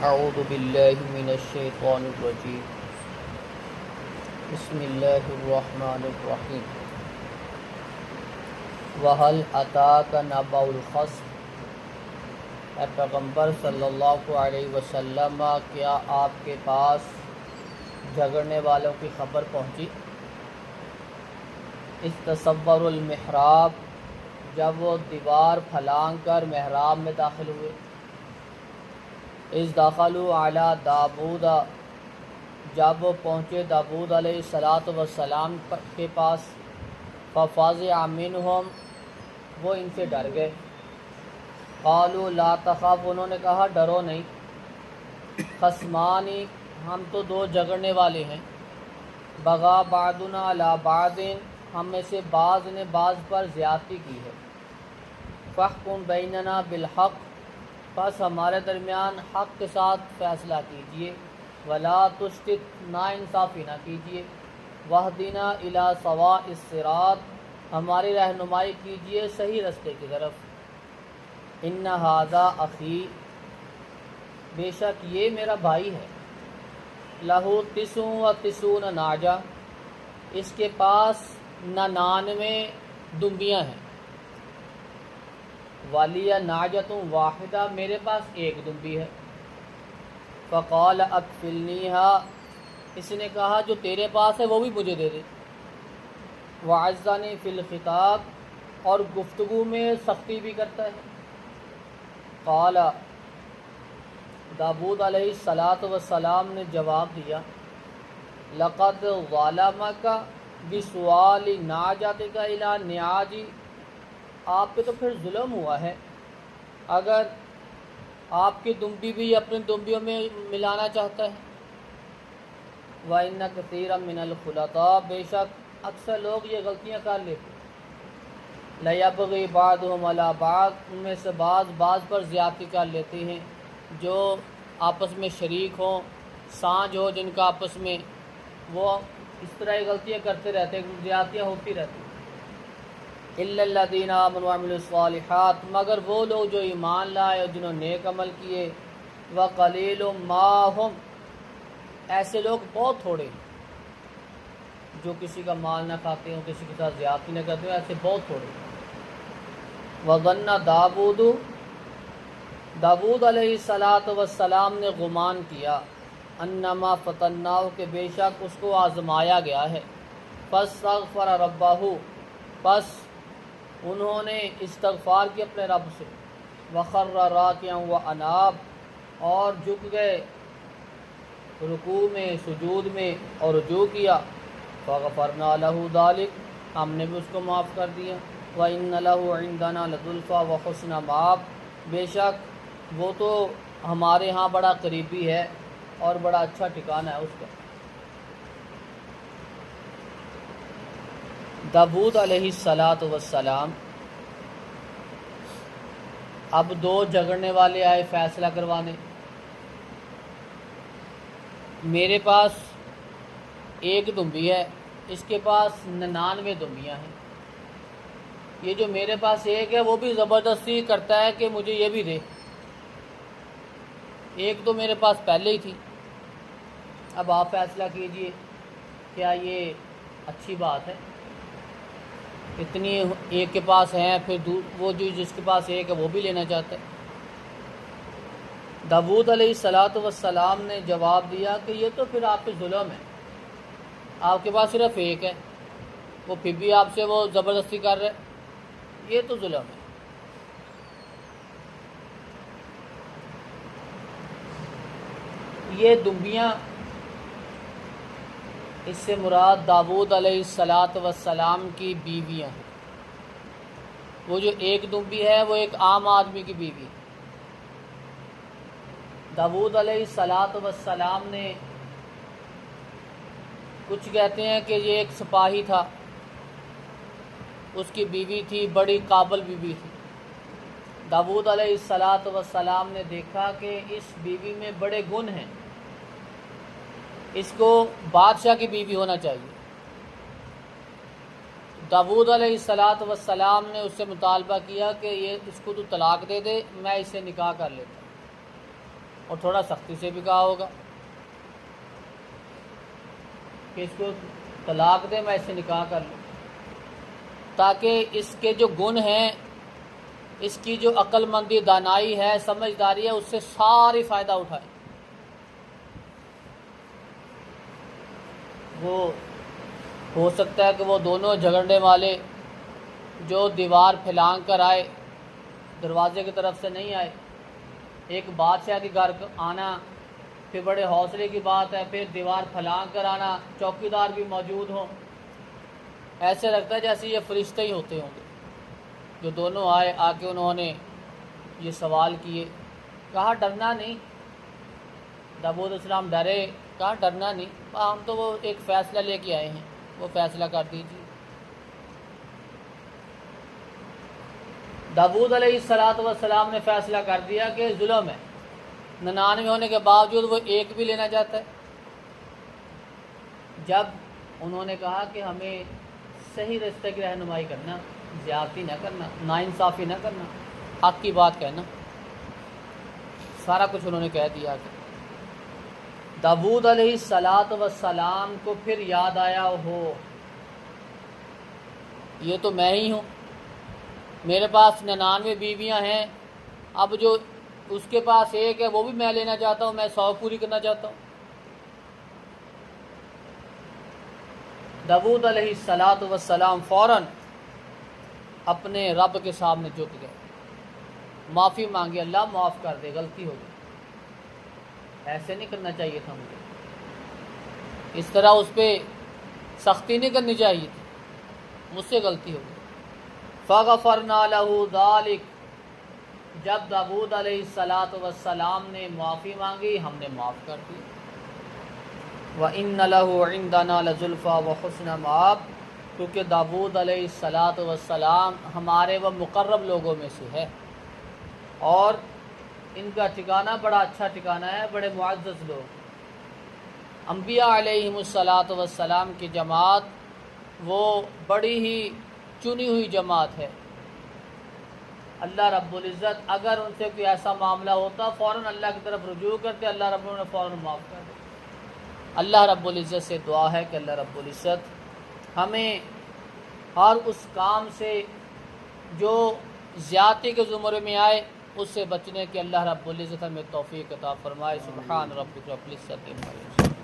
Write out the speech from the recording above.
اعوذ باللہ من الشیطان الرجیم بسم اللہ الرحمن الرحیم وَهَلْ أَتَاكَ نَبَأُ الْخَصْمِ، اے پیغمبر صلی اللہ علیہ وسلم، کیا آپ کے پاس جھگڑنے والوں کی خبر پہنچی؟ استصور المحراب، جب وہ دیوار پھلانگ کر محراب میں داخل ہوئے. اذ دخلوا علی داود، جب وہ پہنچے داود علیہ السلام کے پاس. ففزع منہم، وہ ان سے ڈر گئے. قالوا لا تخف، انہوں نے کہا ڈرو نہیں. خصمانی، ہم تو دو جھگڑنے والے ہیں. بغا بعضنا علی بعض، ہم میں سے بعض نے بعض پر زیادتی کی ہے. فاحکم بیننا بالحق، پس ہمارے درمیان حق کے ساتھ فیصلہ کیجیے. ولا تشطط، ناانصافی نہ کیجیے. واہدنا الی سواء الصراط، ہماری رہنمائی کیجیے صحیح رستے کی طرف. ان ھذا اخی، بے شک یہ میرا بھائی ہے. لہ 99 ناجہ، اس کے پاس 99 دمبیاں ہیں. ولی ناجۃ واحدہ، میرے پاس ایک دمبی ہے. فقال اکفلنیھا، اس نے کہا جو تیرے پاس ہے وہ بھی مجھے دے دے. وعزنی فی الخطاب، اور گفتگو میں سختی بھی کرتا ہے. قال، داود علیہ السلام نے جواب دیا، لقد ظلمک بسؤال ناجتک الی نعاجی، آپ پہ تو پھر ظلم ہوا ہے اگر آپ کی دمبی بھی اپنی دمبیوں میں ملانا چاہتا ہے. وَإِنَّ كَثِيرًا مِنَ الْخُلَطَاءِ، بے شک اکثر لوگ یہ غلطیاں کر لیتے. لَيَبْغِي بَعْضُهُمْ عَلَى بَعْضٍ، ان میں سے بعض پر زیادتی کر لیتے ہیں. جو آپس میں شریک ہوں، سانج ہو جن کا آپس میں، وہ اس طرح کی غلطیاں کرتے رہتے ہیں، زیادتیاں ہوتی رہتی ہیں. الا الذین آمنوا وعملوا الصالحات، مگر وہ لوگ جو ایمان لائے اور جنہوں نے نیک عمل کیے. وقلیل ما ہم، ایسے لوگ بہت تھوڑے ہیں جو کسی کا مال نہ کھاتے ہوں، کسی کے ساتھ زیادتی نہ کرتے ہوں، ایسے بہت تھوڑے ہیں. وظن داود علیہ السلام نے گمان کیا، انما فتناہ، کہ بے شک اس کو آزمایا گیا ہے. فاستغفر ربہ، پس انہوں نے استغفار کی اپنے رب سے. وخر راکعا واناب، اور جھک گئے رکوع میں، سجود میں، اور رجوع کیا. فغفرنا لہ ذلک، ہم نے بھی اس کو معاف کر دیا. وَإِنَّ لَهُ عِندَنَا لَزُلْفَىٰ وَحُسْنَ مآب، بے شک وہ تو ہمارے ہاں بڑا قریبی ہے اور بڑا اچھا ٹھکانہ ہے اس کا. داود علیہ السلام اب دو جھگڑنے والے آئے فیصلہ کروانے. میرے پاس ایک دمبی ہے، اس کے پاس 99 دمبیاں ہیں. یہ جو میرے پاس ایک ہے وہ بھی زبردستی کرتا ہے کہ مجھے یہ بھی دے. ایک تو میرے پاس پہلے ہی تھی. اب آپ فیصلہ کیجئے، کیا یہ اچھی بات ہے؟ اتنی ایک کے پاس ہیں، پھر وہ جو جس کے پاس ایک ہے وہ بھی لینا چاہتا ہے. داود علیہ السلام نے جواب دیا کہ یہ تو پھر آپ پہ ظلم ہے. آپ کے پاس صرف ایک ہے، وہ پھر بھی آپ سے وہ زبردستی کر رہے، یہ تو ظلم ہے. یہ دمبیاں، اس سے مراد داود علیہ السلام کی بیویاں ہیں. وہ جو ایک دمبی ہے وہ ایک عام آدمی کی بیوی ہے. داود علیہ السلام نے، کچھ کہتے ہیں کہ یہ ایک سپاہی تھا، اس کی بیوی تھی، بڑی قابل بیوی تھی. داود علیہ السلام نے دیکھا کہ اس بیوی میں بڑے گن ہیں، اس کو بادشاہ کی بیوی ہونا چاہیے. داود علیہ السلام نے اس سے مطالبہ کیا کہ یہ اس کو تو طلاق دے دے، میں اس سے نکاح کر لیتا. اور تھوڑا سختی سے بھی کہا ہوگا کہ اس کو طلاق دے، میں اس سے نکاح کر لوں، تاکہ اس کے جو گن ہیں، اس کی جو عقل مندی، دانائی ہے، سمجھداری ہے، اس سے ساری فائدہ اٹھائے۔ وہ ہو سکتا ہے کہ وہ دونوں جھگڑنے والے جو دیوار پھیلانگ کر آئے، دروازے کی طرف سے نہیں آئے، ایک بادشاہ کے گھر آنا پھر بڑے حوصلے کی بات ہے، پھر دیوار پھیلانگ کر آنا، چوکیدار بھی موجود ہوں، ایسے لگتا ہے جیسے یہ فرشتے ہی ہوتے ہوں گے جو دونوں آئے، آ کے انہوں نے یہ سوال کیے۔ کہا ڈرنا نہیں، داؤد علیہ السلام ڈرے، کہا ڈرنا نہیں، ہم تو وہ ایک فیصلہ لے کے آئے ہیں، وہ فیصلہ کر دیجیے۔ داؤد علیہ السلام نے فیصلہ کر دیا کہ ظلم ہے، 99 ہونے کے باوجود وہ ایک بھی لینا چاہتا ہے۔ جب انہوں نے کہا کہ ہمیں صحیح راستے کی رہنمائی کرنا، زیادتی نہ کرنا، ناانصافی نہ کرنا، حق کی بات کہنا، سارا کچھ انہوں نے کہہ دیا کہ داؤد علیہ السلام کو پھر یاد آیا، ہو یہ تو میں ہی ہوں، میرے پاس 99 بیویاں ہیں، اب جو اس کے پاس ایک ہے وہ بھی میں لینا چاہتا ہوں، میں 100 پوری کرنا چاہتا ہوں۔ داؤد علیہ السلام فوراً اپنے رب کے سامنے جھک گئے، معافی مانگی، اللہ معاف کر دے، غلطی ہو گئی، ایسے نہیں کرنا چاہیے تھا مجھے، اس طرح اس پہ سختی نہیں کرنی چاہیے تھی، مجھ سے غلطی ہو گئی۔ فغفرنا لہ ذالک، جب داؤد علیہ السلام نے معافی مانگی، ہم نے معاف کر دی۔ وَإِنَّ لَهُ عِندَنَا لَزُلْفَىٰ وَحُسْنَ مَآب، کیونکہ داؤد علیہ السلام ہمارے وہ مقرب لوگوں میں سے ہے، اور ان کا ٹھکانہ بڑا اچھا ٹھکانہ ہے، بڑے معزز لوگ۔ انبیاء علیہم السلام کی جماعت وہ بڑی ہی چنی ہوئی جماعت ہے۔ اللہ رب العزت اگر ان سے کوئی ایسا معاملہ ہوتا، فوراً اللہ کی طرف رجوع کرتے، اللہ رب العزت نے فوراً معاف کر دے۔ اللہ رب العزت سے دعا ہے کہ اللہ رب العزت ہمیں ہر اس کام سے جو زیادتی کے زمرے میں آئے اس سے بچنے کے اللہ رب العزت ہمیں توفیق عطا فرمائے۔ سبحان ربک رب العزت عما یصفون۔